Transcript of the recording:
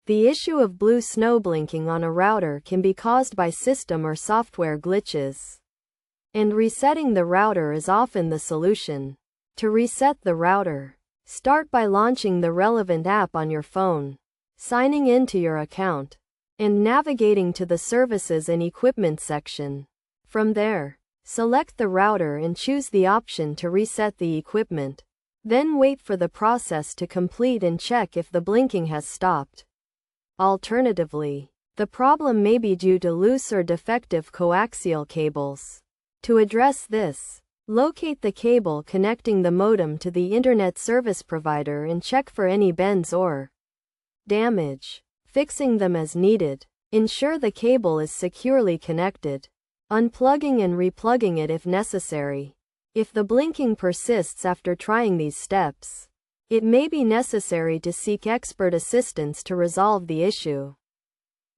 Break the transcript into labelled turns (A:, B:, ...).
A: The issue of blue snow blinking on a router can be caused by system or software glitches, and resetting the router is often the solution. To reset the router, start by launching the relevant app on your phone, signing into your account, and navigating to the Services and Equipment section. From there, select the router and choose the option to reset the equipment. Then wait for the process to complete and check if the blinking has stopped. Alternatively, the problem may be due to loose or defective coaxial cables. To address this, locate the cable connecting the modem to the internet service provider and check for any bends or damage, fixing them as needed. Ensure the cable is securely connected, unplugging and replugging it if necessary. If the blinking persists after trying these steps, it may be necessary to seek expert assistance to resolve the issue.